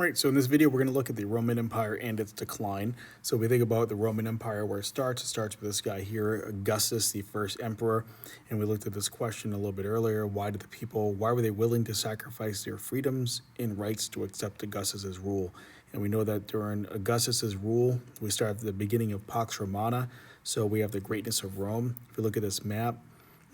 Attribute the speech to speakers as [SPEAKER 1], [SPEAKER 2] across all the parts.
[SPEAKER 1] Right, so in this video, we're going to look at the Roman Empire and its decline. So we think about the Roman Empire, where it starts with this guy here, Augustus, the first emperor. And we looked at this question a little bit earlier. Why were they willing to sacrifice their freedoms and rights to accept Augustus's rule? And we know that during Augustus's rule, we start at the beginning of Pax Romana. So we have the greatness of Rome. If you look at this map,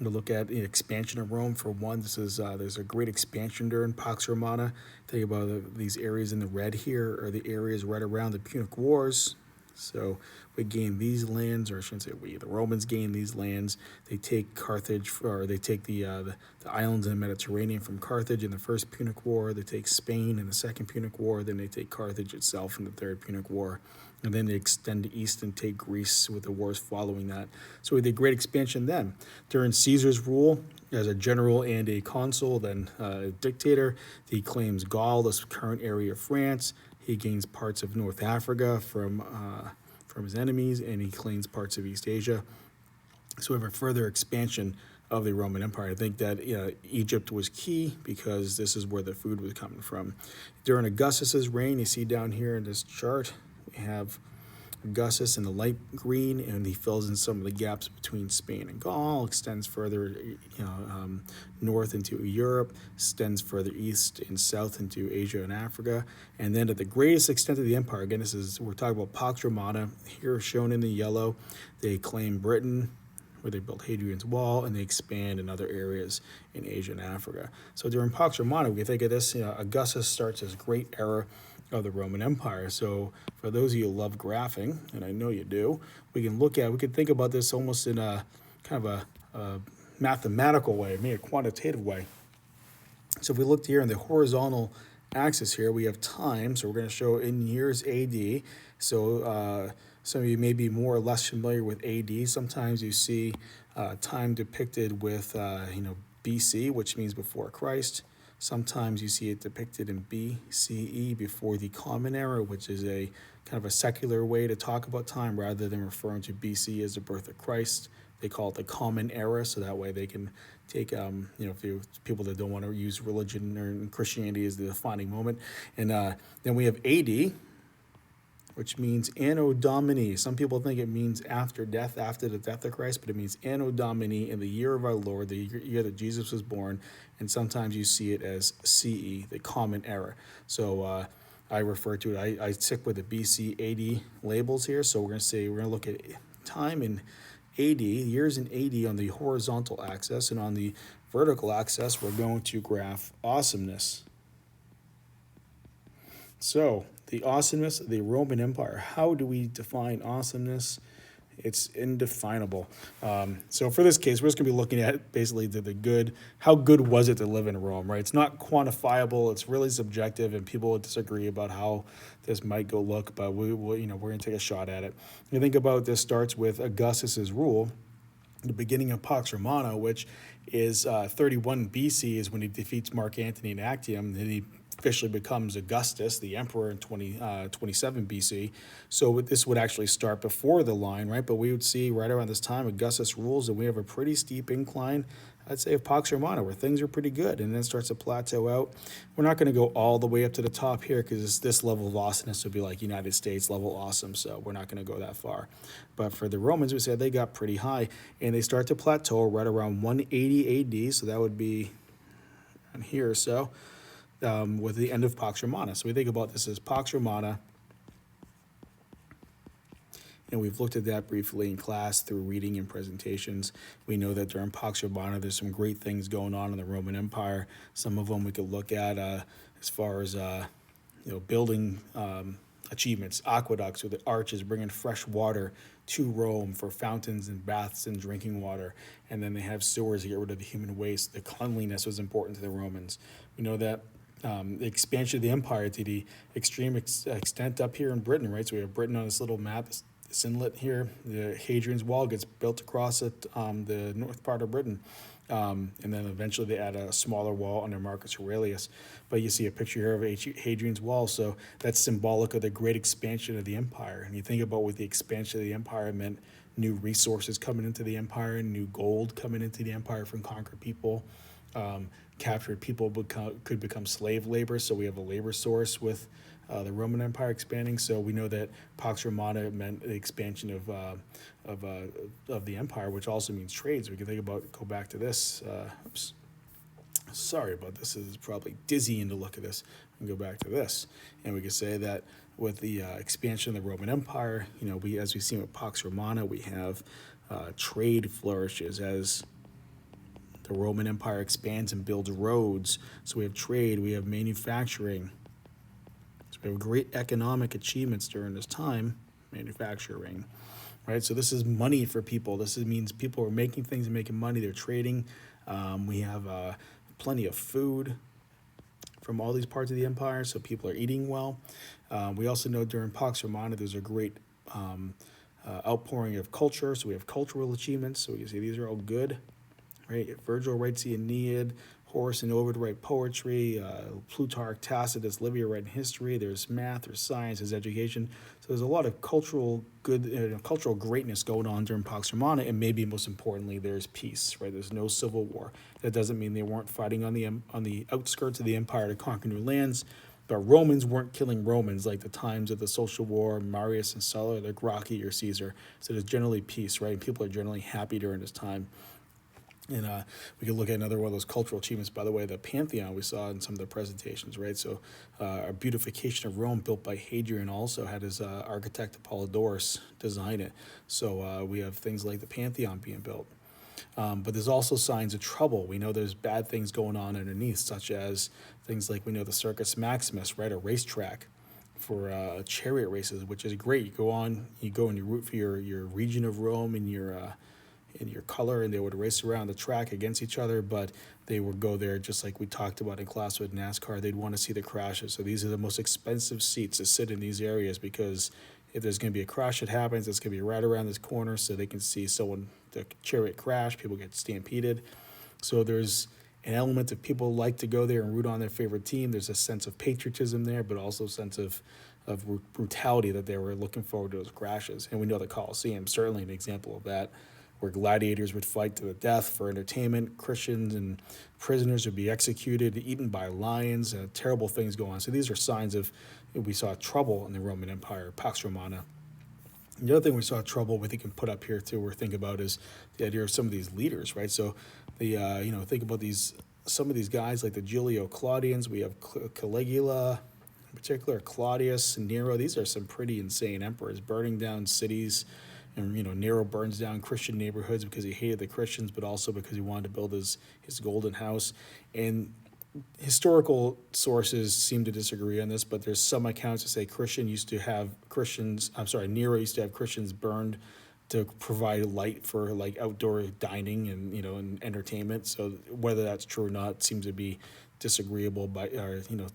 [SPEAKER 1] to look at the expansion of Rome. For one, there's a great expansion during Pax Romana. Think about these areas in the red here are the areas right around the Punic Wars. So we gain these lands, or I shouldn't say we, the Romans gain these lands. They take Carthage, or they take the islands in the Mediterranean from Carthage in the first Punic War. They take Spain in the second Punic War. Then they take Carthage itself in the third Punic War. And then they extend east and take Greece with the wars following that. So we did great expansion then. During Caesar's rule as a general and a consul, then a dictator, he claims Gaul, this current area of France. He gains parts of North Africa from his enemies, and he claims parts of East Asia. So we have a further expansion of the Roman Empire. I think that Egypt was key because this is where the food was coming from. During Augustus's reign, you see down here in this chart, we have Augustus in the light green, and he fills in some of the gaps between Spain and Gaul, extends further north into Europe, extends further east and south into Asia and Africa. And then at the greatest extent of the empire, again, we're talking about Pax Romana, here shown in the yellow, they claim Britain, where they built Hadrian's Wall, and they expand in other areas in Asia and Africa. So during Pax Romana, we think of this, Augustus starts this great era of the Roman Empire. So for those of you who love graphing, and I know you do, we can think about this almost in a kind of a mathematical way, maybe a quantitative way. So if we looked here in the horizontal axis here, we have time. So we're going to show in years AD. So some of you may be more or less familiar with AD. Sometimes you see time depicted with BC, which means before Christ. Sometimes you see it depicted in BCE, before the Common Era, which is a kind of a secular way to talk about time rather than referring to BC as the birth of Christ. They call it the Common Era, so that way they can take, people that don't want to use religion or Christianity as the defining moment. And then we have AD, which means Anno Domini. Some people think it means after death, after the death of Christ, but it means Anno Domini, in the year of our Lord, the year that Jesus was born. And sometimes you see it as CE, the Common Era. So I refer to it, I stick with the BC AD labels here. So we're going to look at time in AD, years in AD on the horizontal axis, and on the vertical axis, we're going to graph awesomeness. So the awesomeness of the Roman Empire. How do we define awesomeness? It's indefinable. So for this case, we're just going to be looking at basically the good. How good was it to live in Rome, right? It's not quantifiable. It's really subjective, and people would disagree about how this might go look, but we're going to take a shot at it. You think about this starts with Augustus's rule, the beginning of Pax Romana, which is 31 BC is when he defeats Mark Antony in Actium. Then he officially becomes Augustus, the emperor, in 27 BC. So this would actually start before the line, right? But we would see right around this time, Augustus rules, and we have a pretty steep incline, I'd say, of Pax Romana, where things are pretty good, and then it starts to plateau out. We're not going to go all the way up to the top here, because this level of awesomeness would be like United States level awesome, so we're not going to go that far. But for the Romans, we said they got pretty high, and they start to plateau right around 180 AD, so that would be on here or so. With the end of Pax Romana. So we think about this as Pax Romana, and we've looked at that briefly in class through reading and presentations. We know that during Pax Romana, there's some great things going on in the Roman Empire. Some of them we could look at as far as building achievements, aqueducts, with the arches bringing fresh water to Rome for fountains and baths and drinking water. And then they have sewers to get rid of the human waste. The cleanliness was important to the Romans. We know that the expansion of the empire to the extreme extent up here in Britain, right? So we have Britain on this little map, this inlet here. The Hadrian's Wall gets built across it, the north part of Britain. And then eventually they add a smaller wall under Marcus Aurelius. But you see a picture here of Hadrian's Wall, so that's symbolic of the great expansion of the empire. And you think about what the expansion of the empire meant: new resources coming into the empire, new gold coming into the empire from conquered people, captured people could become slave labor. So we have a labor source with the Roman Empire expanding. So we know that Pax Romana meant the expansion of the empire, which also means trade. So we can go back to this. Oops. Sorry about this. This is probably dizzying to look at this. We can go back to this, and we can say that with the expansion of the Roman Empire, as we've seen with Pax Romana, we have trade flourishes as the Roman Empire expands and builds roads. So we have trade, we have manufacturing. So we have great economic achievements during this time, manufacturing, right? So this is money for people. Means people are making things and making money. They're trading. We have plenty of food from all these parts of the empire, so people are eating well. We also know during Pax Romana there's a great outpouring of culture, so we have cultural achievements. So we can see these are all good, right? Virgil writes the Aeneid, Horace and Ovid write poetry, Plutarch, Tacitus, Livia write history. There's math, there's science, there's education. So there's a lot of cultural greatness going on during Pax Romana, and maybe most importantly, there's peace, right? There's no civil war. That doesn't mean they weren't fighting on the outskirts of the empire to conquer new lands, but Romans weren't killing Romans like the times of the Social War, Marius and Sulla, the Gracchi or Caesar. So there's generally peace, right? And people are generally happy during this time. And we could look at another one of those cultural achievements, by the way, the Pantheon we saw in some of the presentations, right? So our beautification of Rome, built by Hadrian, also had his architect Apollodorus design it. So we have things like the Pantheon being built. But there's also signs of trouble. We know there's bad things going on underneath, such as things like we know the Circus Maximus, right? A racetrack for chariot races, which is great. You go and you root for your region of Rome and your color, and they would race around the track against each other, but they would go there just like we talked about in class with NASCAR. They'd want to see the crashes. So these are the most expensive seats to sit in these areas, because if there's going to be a crash that happens, it's going to be right around this corner, so they can see the chariot crash, people get stampeded. So there's an element of people like to go there and root on their favorite team. There's a sense of patriotism there, but also a sense of brutality that they were looking forward to those crashes. And we know the Colosseum, certainly an example of that, where gladiators would fight to the death for entertainment. Christians and prisoners would be executed, eaten by lions, terrible things go on. So these are signs of, we saw trouble in the Roman Empire, Pax Romana. And the other thing we saw trouble, we can put up here too, we're thinking about is the idea of some of these leaders, right? So think about some of these guys like the Julio Claudians. We have Caligula, in particular Claudius and Nero. These are some pretty insane emperors, burning down cities. And Nero burns down Christian neighborhoods because he hated the Christians, but also because he wanted to build his golden house. And historical sources seem to disagree on this, but there's some accounts that say Nero used to have Christians burned to provide light for like outdoor dining and and entertainment. So whether that's true or not seems to be disagreeable,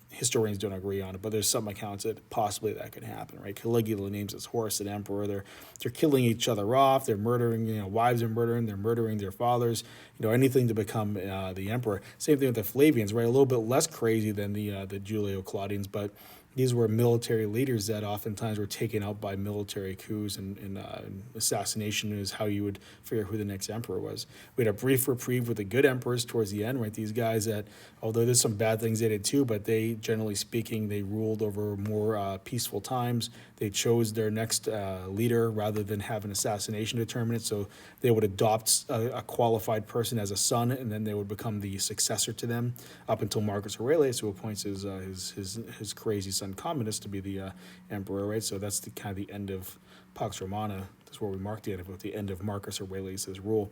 [SPEAKER 1] historians don't agree on it, but there's some accounts that possibly that could happen, right? Caligula names his horse an emperor. They're killing each other off. They're murdering, wives are murdering. They're murdering their fathers. Anything to become the emperor. Same thing with the Flavians, right? A little bit less crazy than the Julio Claudians, but these were military leaders that oftentimes were taken out by military coups, and assassination is how you would figure out who the next emperor was. We had a brief reprieve with the good emperors towards the end, right? These guys that, although there's some bad things they did too, but they, generally speaking, they ruled over more peaceful times. They chose their next leader rather than have an assassination determinant. So they would adopt a qualified person as a son, and then they would become the successor to them up until Marcus Aurelius, who appoints his crazy son Commodus to be the emperor, right? So that's the kind of the end of Pax Romana. That's where we mark the end of Marcus Aurelius' rule.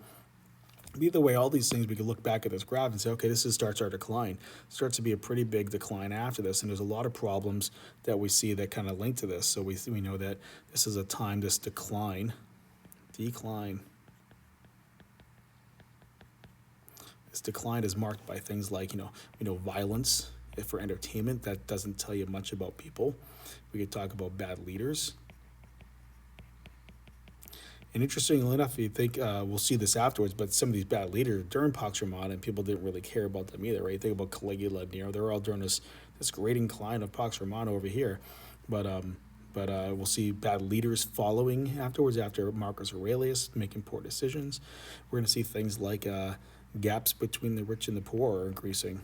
[SPEAKER 1] Either way, all these things, we can look back at this graph and say, okay, this starts our decline. It starts to be a pretty big decline after this, and there's a lot of problems that we see that kind of link to this. So we know that this is a time, this decline. This decline is marked by things like, violence for entertainment. That doesn't tell you much about people. We could talk about bad leaders. And interestingly enough, you think we'll see this afterwards, but some of these bad leaders during Pax Romana, and people didn't really care about them either, right? Think about Caligula and Nero. They're all during this great incline of Pax Romana over here. But we'll see bad leaders following afterwards, after Marcus Aurelius making poor decisions. We're going to see things like gaps between the rich and the poor are increasing.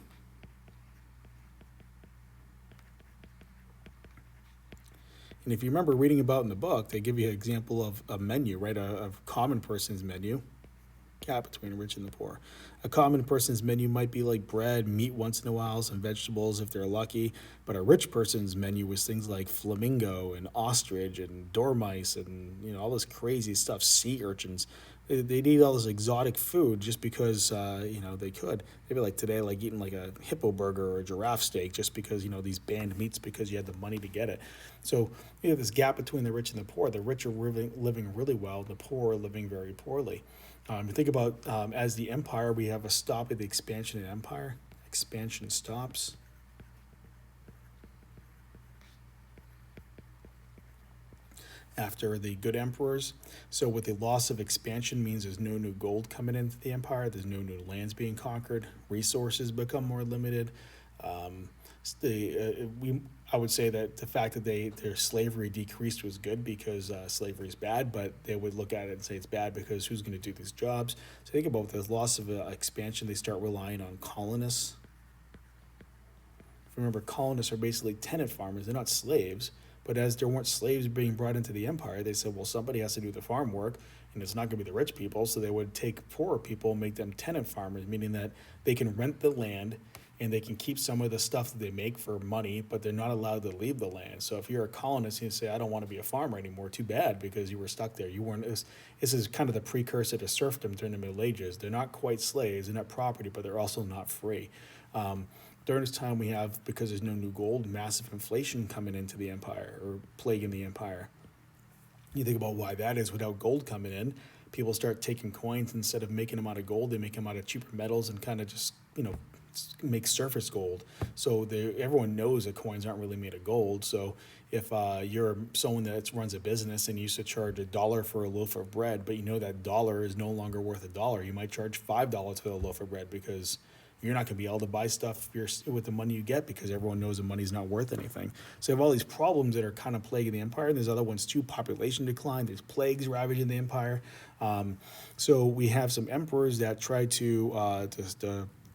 [SPEAKER 1] And if you remember reading about in the book, they give you an example of a menu, right? A common person's menu, gap between the rich and the poor. A common person's menu might be like bread, meat once in a while, some vegetables if they're lucky. But a rich person's menu was things like flamingo and ostrich and dormice and all this crazy stuff, sea urchins. They'd eat all this exotic food just because they could. Maybe like today, like eating like a hippo burger or a giraffe steak just because these banned meats because you had the money to get it. So you have this gap between the rich and the poor. The rich are living really well, the poor are living very poorly. You think about as the empire, we have a stop at the expansion of the empire. Expansion stops. After the good emperors. So with the loss of expansion means there's no new gold coming into the empire, there's no new lands being conquered, resources become more limited. I would say that the fact that their slavery decreased was good because slavery is bad, but they would look at it and say it's bad because who's going to do these jobs? So think about the loss of expansion, they start relying on colonists. Remember, colonists are basically tenant farmers, they're not slaves. But as there weren't slaves being brought into the empire, they said, well, somebody has to do the farm work, and it's not going to be the rich people. So they would take poorer people and make them tenant farmers, meaning that they can rent the land and they can keep some of the stuff that they make for money, but they're not allowed to leave the land. So if you're a colonist and you say, I don't want to be a farmer anymore, too bad, because you were stuck there. You weren't. This is kind of the precursor to serfdom during the Middle Ages. They're not quite slaves, they're not property, but they're also not free. During this time, we have, because there's no new gold, massive inflation coming into the empire or plaguing the empire. You think about why that is. Without gold coming in, people start taking coins, instead of making them out of gold, they make them out of cheaper metals and kind of just, make surface gold. So everyone knows that coins aren't really made of gold. So if you're someone that runs a business and you used to charge $1 for a loaf of bread, but that dollar is no longer worth $1, you might charge $5 for a loaf of bread because you're not going to be able to buy stuff with the money you get because everyone knows the money's not worth anything. So you have all these problems that are kind of plaguing the empire. And there's other ones too, population decline, there's plagues ravaging the empire. So we have some emperors that try to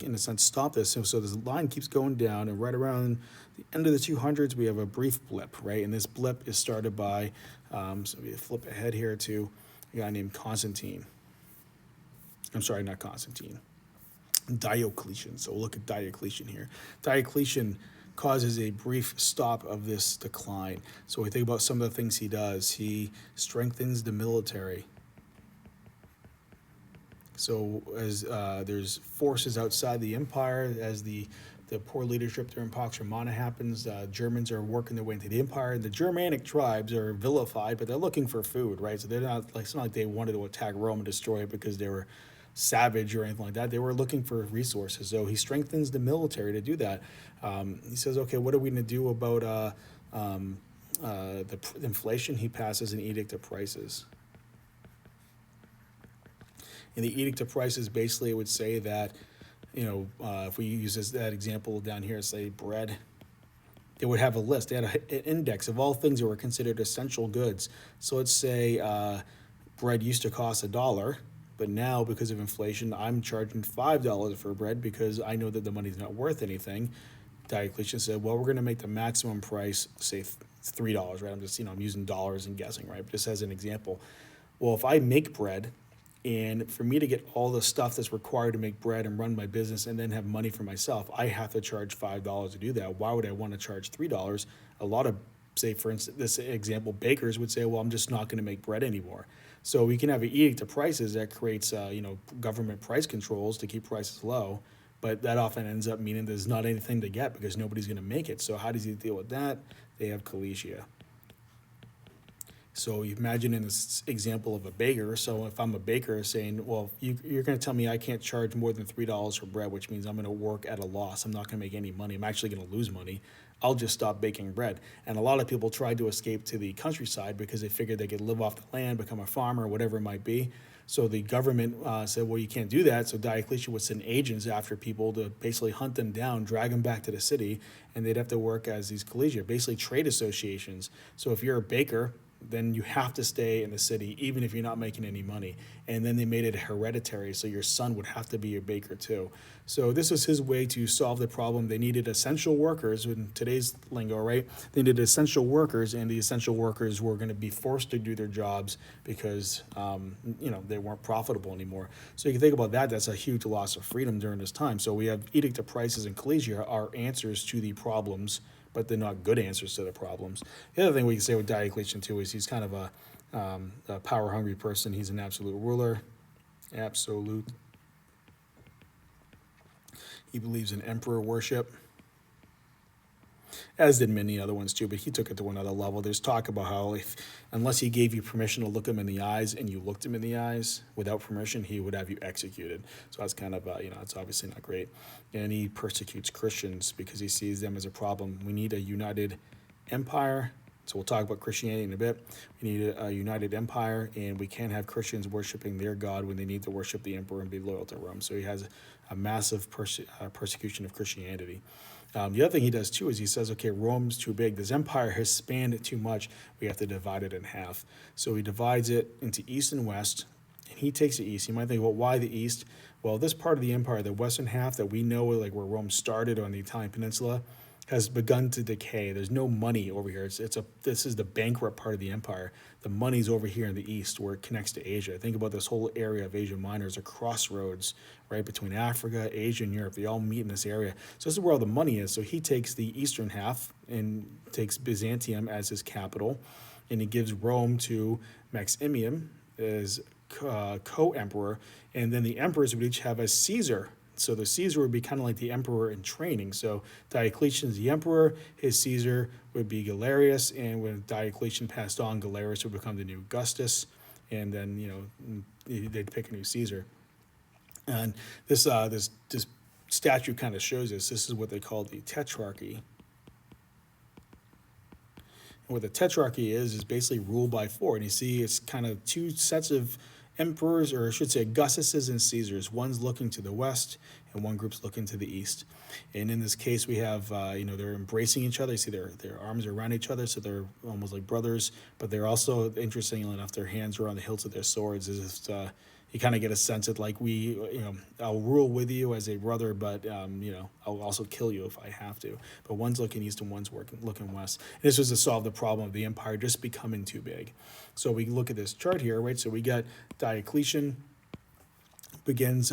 [SPEAKER 1] in a sense, stop this. So this line keeps going down, and right around the end of the 200s, we have a brief blip, right? And this blip is started by, so we flip ahead here to a guy named Constantine. I'm sorry, not Constantine. Diocletian. So we'll look at Diocletian here. Diocletian causes a brief stop of this decline. So we think about some of the things he does. He strengthens the military. So as there's forces outside the empire, as the poor leadership during Pax Romana happens, Germans are working their way into the empire. The Germanic tribes are vilified, but they're looking for food, right? So they're not it's not like they wanted to attack Rome and destroy it because they were savage or anything like that. They were looking for resources. So he strengthens the military to do that. He says, okay, what are we going to do about the inflation? He passes an edict of prices. And the edict of prices basically would say that, if we use that example down here, say bread, they would have a list. They had an index of all things that were considered essential goods. So let's say bread used to cost $1. But now, because of inflation, I'm charging $5 for bread because I know that the money's not worth anything. Diocletian said, well, we're going to make the maximum price, say $3, right? I'm just, I'm using dollars and guessing, right? But just as an example. Well, if I make bread, and for me to get all the stuff that's required to make bread and run my business and then have money for myself, I have to charge $5 to do that. Why would I want to charge $3? A lot of, say, for instance, this example, bakers would say, well, I'm just not going to make bread anymore. So we can have an edict of prices that creates, government price controls to keep prices low, but that often ends up meaning there's not anything to get because nobody's going to make it. So how does he deal with that? They have collegia. So you imagine in this example of a baker. So if I'm a baker saying, well, you're going to tell me I can't charge more than $3 for bread, which means I'm going to work at a loss. I'm not going to make any money. I'm actually going to lose money. I'll just stop baking bread. And a lot of people tried to escape to the countryside because they figured they could live off the land, become a farmer, whatever it might be. So the government said, well, you can't do that. So Diocletian would send agents after people to basically hunt them down, drag them back to the city, and they'd have to work as these collegia, basically trade associations. So if you're a baker, then you have to stay in the city, even if you're not making any money. And then they made it hereditary, so your son would have to be a baker too. So this was his way to solve the problem. They needed essential workers in today's lingo, right? They needed essential workers, and the essential workers were going to be forced to do their jobs because, they weren't profitable anymore. So you can think about that. That's a huge loss of freedom during this time. So we have Edict of Prices and Collegia are answers to the problems, but they're not good answers to the problems. The other thing we can say with Diocletian too is he's kind of a power-hungry person. He's an absolute ruler, absolute. He believes in emperor worship, as did many other ones too, but he took it to another level. There's talk about how unless he gave you permission to look him in the eyes and you looked him in the eyes without permission, he would have you executed. So that's kind of, it's obviously not great. And he persecutes Christians because he sees them as a problem. We need a united empire. So we'll talk about Christianity in a bit. We need a united empire, and we can't have Christians worshiping their God when they need to worship the emperor and be loyal to Rome. So he has a massive persecution of Christianity. The other thing he does too is he says, okay, Rome's too big. This empire has spanned too much. We have to divide it in half. So he divides it into east and west, and he takes the east. You might think, well, why the east? Well, this part of the empire, the western half that we know, like where Rome started on the Italian peninsula, has begun to decay. There's no money over here. This is the bankrupt part of the empire. The money's over here in the east where it connects to Asia. Think about this whole area of Asia Minor as a crossroads, right, between Africa, Asia, and Europe. They all meet in this area. So this is where all the money is. So he takes the eastern half and takes Byzantium as his capital, and he gives Rome to Maximian as co-emperor, and then the emperors would each have a Caesar. So the Caesar would be kind of like the emperor in training. So Diocletian's the emperor, his Caesar would be Galerius, and when Diocletian passed on, Galerius would become the new Augustus, and then they'd pick a new Caesar. And this statue kind of shows us. This is what they call the Tetrarchy. And what the Tetrarchy is basically ruled by four. And you see it's kind of two sets of emperors, or I should say Augustuses and Caesars. One's looking to the west, and one group's looking to the east. And in this case, we have, they're embracing each other. You see their arms are around each other, so they're almost like brothers. But they're also, interestingly enough, their hands are on the hilts of their swords, as if you kind of get a sense that, like, I'll rule with you as a brother, but, I'll also kill you if I have to. But one's looking east and one's looking west. And this was to solve the problem of the empire just becoming too big. So we look at this chart here, right? So we got Diocletian begins,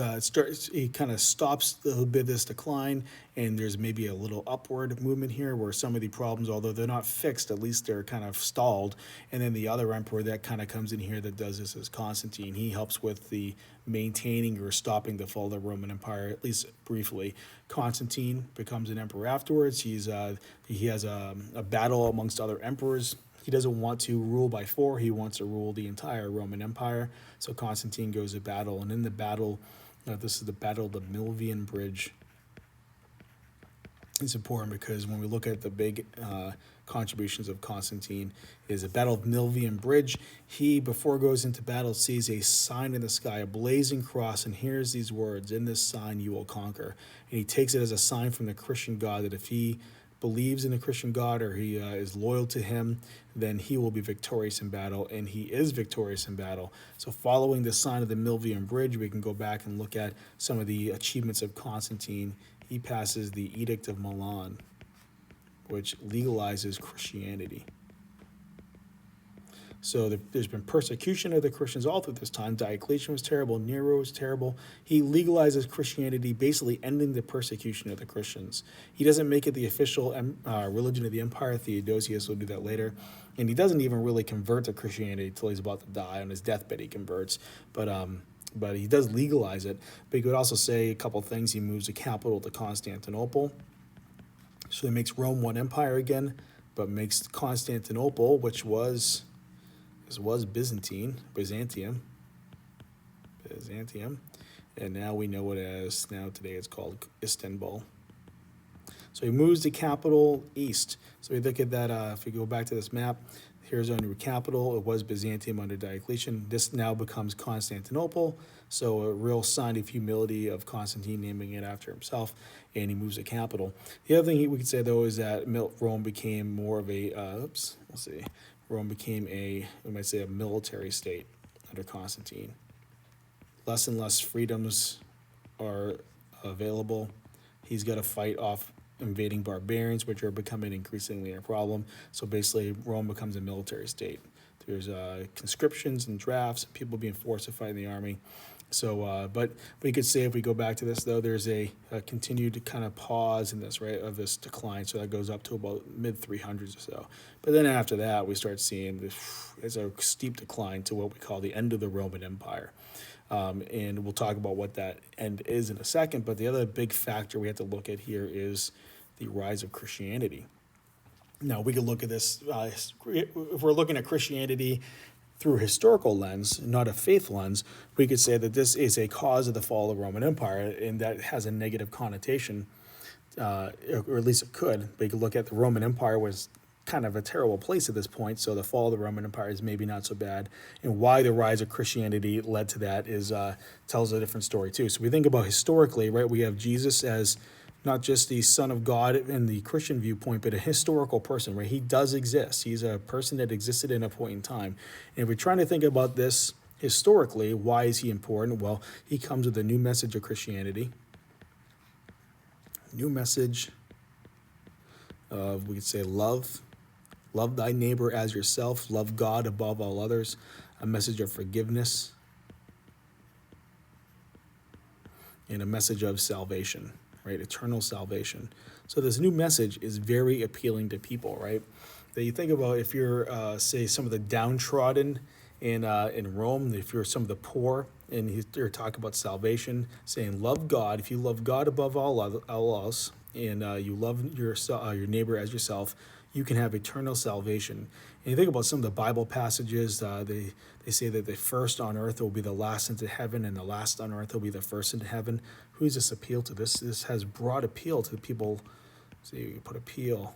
[SPEAKER 1] he kind of stops a little bit of this decline, and there's maybe a little upward movement here where some of the problems, although they're not fixed, at least they're kind of stalled. And then the other emperor that kind of comes in here that does this is Constantine. He helps with the maintaining or stopping the fall of the Roman Empire, at least briefly. Constantine becomes an emperor afterwards. He has a battle amongst other emperors. He doesn't want to rule by four. He wants to rule the entire Roman Empire. So Constantine goes to battle. And in the battle, this is the Battle of the Milvian Bridge. It's important because when we look at the big contributions of Constantine, is the Battle of Milvian Bridge. He, before he goes into battle, sees a sign in the sky, a blazing cross, and hears these words, "In this sign you will conquer." And he takes it as a sign from the Christian God that if he believes in the Christian God, or he is loyal to him, then he will be victorious in battle, and he is victorious in battle. So following the sign of the Milvian Bridge, we can go back and look at some of the achievements of Constantine. He passes the Edict of Milan, which legalizes Christianity. So there's been persecution of the Christians all through this time. Diocletian was terrible. Nero was terrible. He legalizes Christianity, basically ending the persecution of the Christians. He doesn't make it the official religion of the empire. Theodosius will do that later. And he doesn't even really convert to Christianity until he's about to die. On his deathbed, he converts. But he does legalize it. But he could also say a couple things. He moves the capital to Constantinople. So he makes Rome one empire again, but makes Constantinople, which was Byzantium, and now we know it as, today it's called Istanbul. So he moves the capital east. So we look at that, if we go back to this map, here's our new capital. It was Byzantium under Diocletian. This now becomes Constantinople. So a real sign of humility of Constantine naming it after himself, and he moves the capital. The other thing we could say, though, is that Rome became more of a, Rome became we might say, a military state under Constantine. Less and less freedoms are available. He's got to fight off invading barbarians, which are becoming increasingly a problem. So basically, Rome becomes a military state. There's conscriptions and drafts, people being forced to fight in the army. So, but we could say if we go back to this, though, there's a continued kind of pause in this, right, of this decline. So that goes up to about mid 300s or so. But then after that, we start seeing there's a steep decline to what we call the end of the Roman Empire. And we'll talk about what that end is in a second. But the other big factor we have to look at here is the rise of Christianity. Now, we can look at this, if we're looking at Christianity through a historical lens, not a faith lens, we could say that this is a cause of the fall of the Roman Empire, and that has a negative connotation, or at least it could. But you could look at the Roman Empire was kind of a terrible place at this point, so the fall of the Roman Empire is maybe not so bad. And why the rise of Christianity led to that is tells a different story too. So we think about historically, right? We have Jesus as not just the Son of God in the Christian viewpoint, but a historical person, right? He does exist. He's a person that existed in a point in time. And if we're trying to think about this historically, why is he important? Well, he comes with a new message of Christianity, new message of, we could say, love. Love thy neighbor as yourself. Love God above all others. A message of forgiveness. And a message of salvation, right? Eternal salvation. So this new message is very appealing to people, right? That you think about if you're, say, some of the downtrodden in Rome, if you're some of the poor, and you're talking about salvation, saying love God. If you love God above all else, and you love your neighbor as yourself, you can have eternal salvation. And you think about some of the Bible passages, they say that the first on earth will be the last into heaven, and the last on earth will be the first into heaven. Who does this appeal to? This has broad appeal to people. So you put appeal.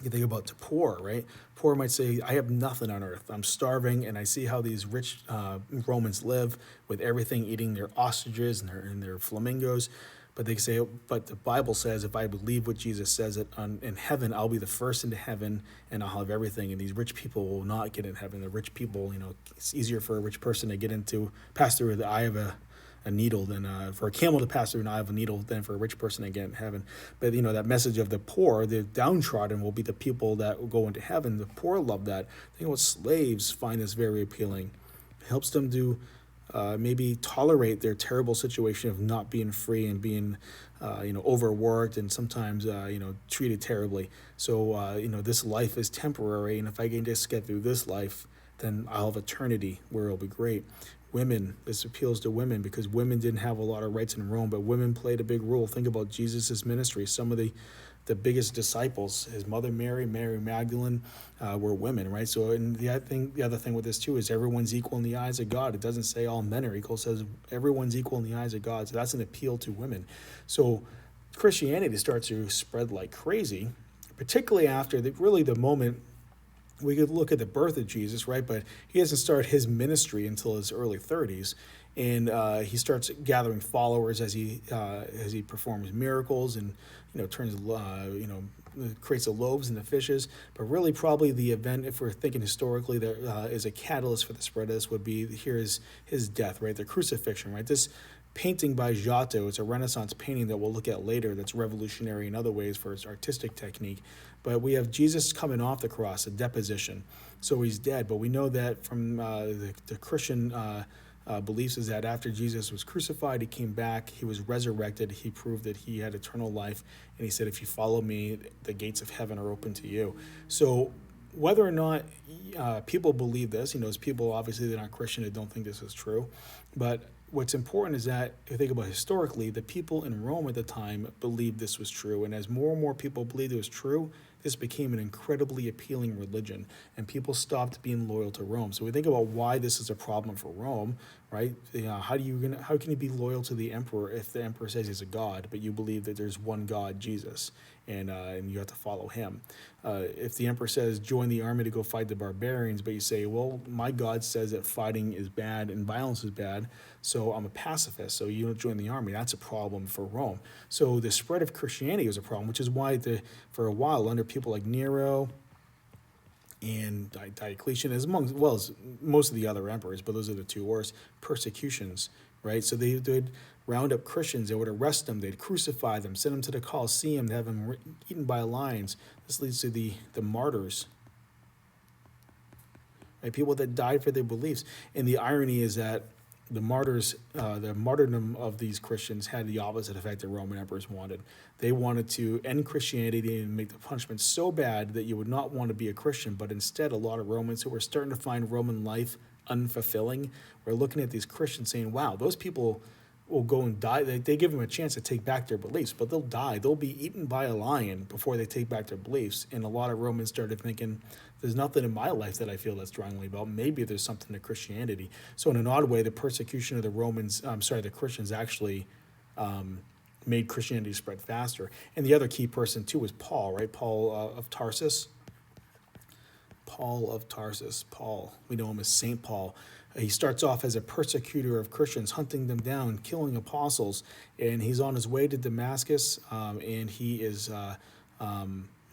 [SPEAKER 1] You think about the poor, right? Poor might say, I have nothing on earth. I'm starving, and I see how these rich Romans live with everything, eating their ostriches and their flamingos. But they say, but the Bible says, if I believe what Jesus says, that in heaven, I'll be the first into heaven, and I'll have everything. And these rich people will not get in heaven. The rich people, it's easier for a rich person to pass through the eye of a needle than for a camel to pass through an eye of a needle than for a rich person to get in heaven. But that message of the poor, the downtrodden, will be the people that will go into heaven. The poor love that. Think about slaves find this very appealing. It helps them to maybe tolerate their terrible situation of not being free and being overworked and sometimes treated terribly. So this life is temporary, and if I can just get through this life, then I'll have eternity where it'll be great. Women, this appeals to women because women didn't have a lot of rights in Rome, but women played a big role. Think about Jesus' ministry. Some of the biggest disciples, his mother Mary Magdalene, were women, right? So, and the other thing with this too is everyone's equal in the eyes of God. It doesn't say all men are equal. It says everyone's equal in the eyes of God. So that's an appeal to women. So Christianity starts to spread like crazy, particularly after the moment. We could look at the birth of Jesus, right? But he doesn't start his ministry until his early 30s. And he starts gathering followers as he performs miracles and turns creates the loaves and the fishes. But really, probably the event, if we're thinking historically, that is a catalyst for the spread of this would be his death, right? The crucifixion, right? This painting by Giotto, it's a Renaissance painting that we'll look at later. That's revolutionary in other ways for its artistic technique. But we have Jesus coming off the cross, a deposition. So he's dead. But we know that from the Christian beliefs is that after Jesus was crucified, he came back, he was resurrected, he proved that he had eternal life, and he said, if you follow me, the gates of heaven are open to you. So whether or not people believe this, there's people obviously that aren't Christian that don't think this is true, but what's important is that if you think about historically, the people in Rome at the time believed this was true, and as more and more people believed it was true, this became an incredibly appealing religion, and people stopped being loyal to Rome. So we think about why this is a problem for Rome, right? How can you be loyal to the emperor if the emperor says he's a god, but you believe that there's one God, Jesus, and you have to follow him? If the emperor says join the army to go fight the barbarians, but you say, well, my God says that fighting is bad and violence is bad, so I'm a pacifist, so you don't join the army. That's a problem for Rome. So the spread of Christianity was a problem, which is why for a while under people like Nero, and Diocletian, as among well as most of the other emperors, but those are the two worst persecutions, right? So they would round up Christians, they would arrest them, they'd crucify them, send them to the Colosseum, have them eaten by lions. This leads to the martyrs, right? People that died for their beliefs. And the irony is that the martyrs, the martyrdom of these Christians had the opposite effect that Roman emperors wanted. They wanted to end Christianity and make the punishment so bad that you would not want to be a Christian, but instead a lot of Romans who were starting to find Roman life unfulfilling were looking at these Christians saying, wow, those people will go and die. They give them a chance to take back their beliefs, but they'll die. They'll be eaten by a lion before they take back their beliefs. And a lot of Romans started thinking, there's nothing in my life that I feel that strongly about. Maybe there's something to Christianity. So in an odd way, the persecution of the Christians actually made Christianity spread faster. And the other key person too was Paul, right? Paul of Tarsus. Paul, we know him as Saint Paul. He starts off as a persecutor of Christians, hunting them down, killing apostles, and he's on his way to Damascus, and he is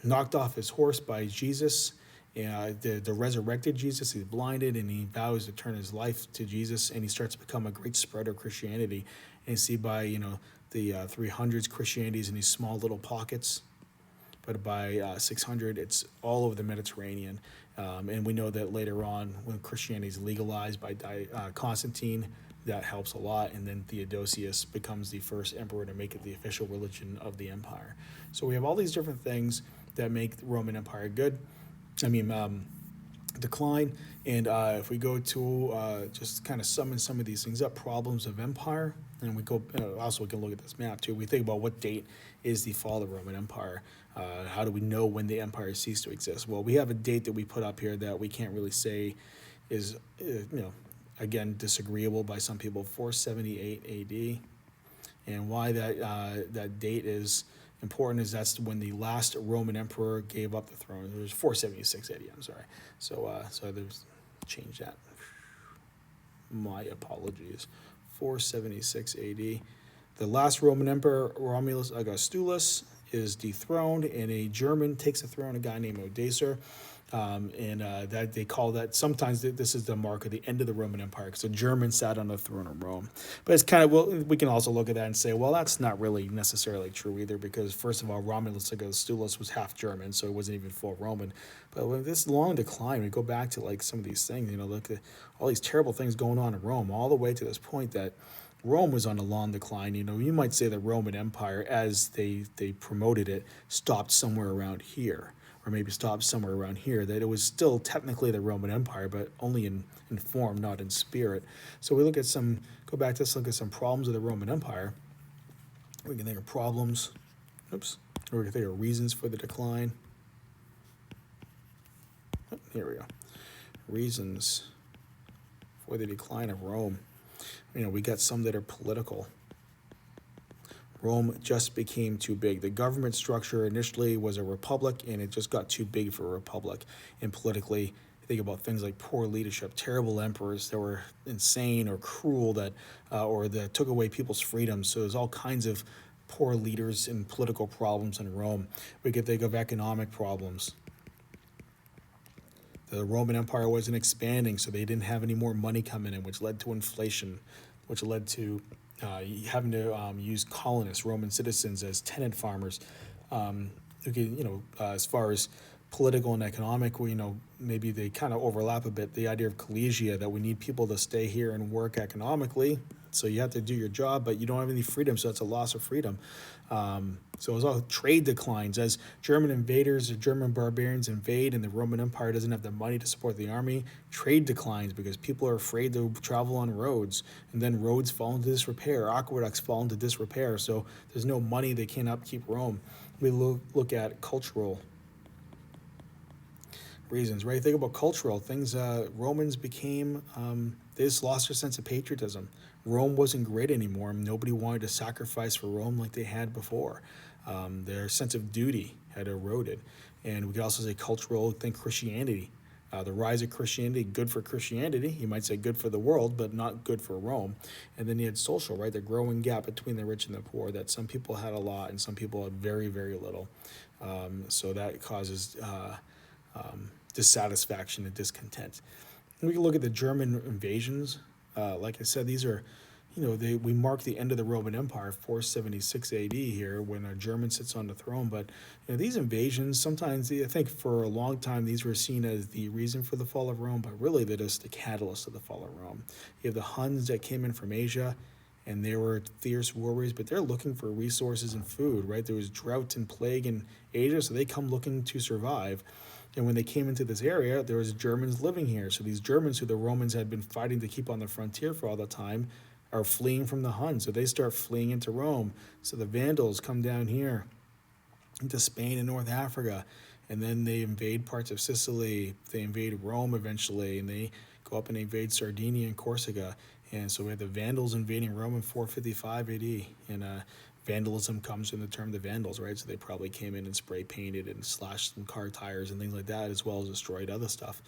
[SPEAKER 1] knocked off his horse by Jesus, the resurrected Jesus. He's blinded, and he vows to turn his life to Jesus, and he starts to become a great spreader of Christianity. And you see by the 300s, Christianity's in these small little pockets, but by 600, it's all over the Mediterranean. And we know that later on, when Christianity is legalized by Constantine, that helps a lot. And then Theodosius becomes the first emperor to make it the official religion of the empire. So we have all these different things that make the Roman Empire good. Decline. And if we go to just kind of summon some of these things up, problems of empire, and we go also we can look at this map too. We think about what date is the fall of the Roman Empire. How do we know when the empire ceased to exist? Well, we have a date that we put up here that we can't really say is, again, disagreeable by some people, 478 AD. And why that date is important is that's when the last Roman emperor gave up the throne. It was 476 AD, I'm sorry. So there's change that. My apologies. 476 AD. The last Roman emperor, Romulus Augustulus, is dethroned, and a German takes the throne, a guy named Odoacer. That they call that, sometimes this is the mark of the end of the Roman Empire, because a German sat on the throne of Rome. But it's kind of, well, we can also look at that and say, well, that's not really necessarily true either, because first of all, Romulus Augustulus was half German, so he wasn't even full Roman. But with this long decline, we go back to like some of these things, look at all these terrible things going on in Rome, all the way to this point that Rome was on a long decline. You might say the Roman Empire, as they promoted it, stopped somewhere around here, or maybe stopped somewhere around here, that it was still technically the Roman Empire, but only in form, not in spirit. So we look at let's look at some problems of the Roman Empire. We can think of problems, or we can think of reasons for the decline. Here we go. Reasons for the decline of Rome. We got some that are political. Rome just became too big. The government structure initially was a republic, and it just got too big for a republic. And politically, think about things like poor leadership, terrible emperors that were insane or cruel, or that took away people's freedoms. So there's all kinds of poor leaders and political problems in Rome. We could think of economic problems. The Roman Empire wasn't expanding, so they didn't have any more money coming in, which led to inflation, which led to having to use colonists, Roman citizens, as tenant farmers. As far as political and economic, maybe they kind of overlap a bit. The idea of collegia, that we need people to stay here and work economically. So you have to do your job, but you don't have any freedom, so that's a loss of freedom. So it's all trade declines. As German invaders or German barbarians invade and the Roman Empire doesn't have the money to support the army, trade declines because people are afraid to travel on roads. And then roads fall into disrepair, aqueducts fall into disrepair, so there's no money, they can't upkeep Rome. We look at cultural reasons, right? Think about cultural things. Romans became, they just lost their sense of patriotism. Rome wasn't great anymore. Nobody wanted to sacrifice for Rome like they had before. Their sense of duty had eroded. And we could also say cultural, think Christianity. The rise of Christianity, good for Christianity. You might say good for the world, but not good for Rome. And then you had social, right? The growing gap between the rich and the poor, that some people had a lot and some people had very, very little. So that causes dissatisfaction and discontent. And we can look at the German invasions. Like I said, these are, we mark the end of the Roman Empire, 476 A.D. here, when a German sits on the throne. But these invasions, sometimes I think for a long time these were seen as the reason for the fall of Rome, but really they're just the catalyst of the fall of Rome. You have the Huns that came in from Asia, and they were fierce warriors, but they're looking for resources and food, right? There was drought and plague in Asia, so they come looking to survive. And when they came into this area, there was Germans living here. So these Germans, who the Romans had been fighting to keep on the frontier for all the time, are fleeing from the Huns. So they start fleeing into Rome. So the Vandals come down here into Spain and North Africa, and then they invade parts of Sicily. They invade Rome eventually, and they go up and invade Sardinia and Corsica. And so we had the Vandals invading Rome in 455 AD, and vandalism comes from the term the Vandals, right? So they probably came in and spray painted and slashed some car tires and things like that, as well as destroyed other stuff.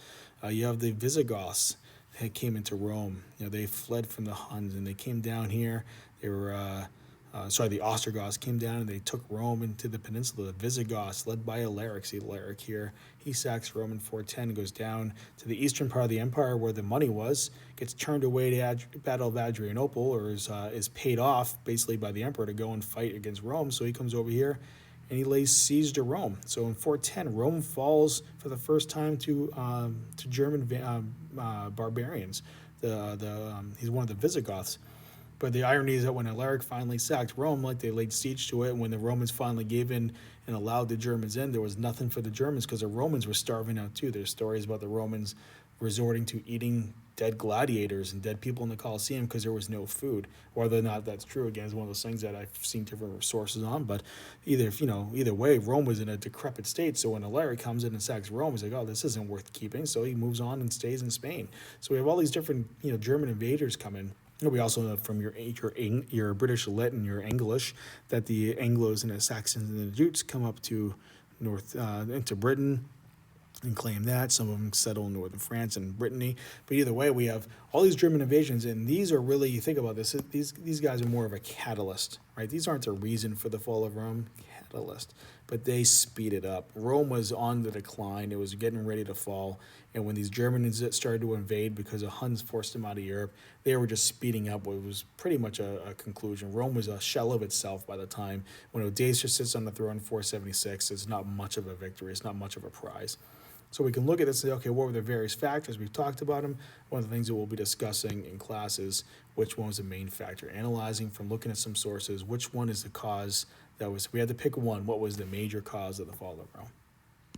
[SPEAKER 1] You have the Visigoths that came into Rome. They fled from the Huns, and they came down here. They were the Ostrogoths came down and they took Rome into the peninsula. The Visigoths, led by Alaric, see Alaric here, he sacks Rome in 410, goes down to the eastern part of the empire where the money was, gets turned away to Battle of Adrianople, or is paid off basically by the emperor to go and fight against Rome. So he comes over here and he lays siege to Rome. So in 410, Rome falls for the first time to German barbarians. He's one of the Visigoths. But the irony is that when Alaric finally sacked Rome, they laid siege to it, and when the Romans finally gave in and allowed the Germans in, there was nothing for the Germans because the Romans were starving out too. There's stories about the Romans resorting to eating dead gladiators and dead people in the Colosseum because there was no food. Whether or not that's true, again, is one of those things that I've seen different sources on. But either way, Rome was in a decrepit state. So when Alaric comes in and sacks Rome, he's like, oh, this isn't worth keeping. So he moves on and stays in Spain. So we have all these different German invaders come in. We also know from your British lit and your English that the Anglos and the Saxons and the Jutes come up to north into Britain and claim that. Some of them settle in northern France and Brittany. But either way, we have all these German invasions, and these are really, you think about this, these guys are more of a catalyst, right? These aren't a reason for the fall of Rome, catalyst, but they speed it up. Rome was on the decline. It was getting ready to fall. And when these Germans started to invade because the Huns forced them out of Europe, they were just speeding up what was pretty much a conclusion. Rome was a shell of itself by the time. When Odysseus sits on the throne in 476, it's not much of a victory. It's not much of a prize. So we can look at this and say, okay, what were the various factors? We've talked about them. One of the things that we'll be discussing in class is which one was the main factor. Analyzing from looking at some sources, which one is the cause that was, we had to pick one. What was the major cause of the fall of Rome?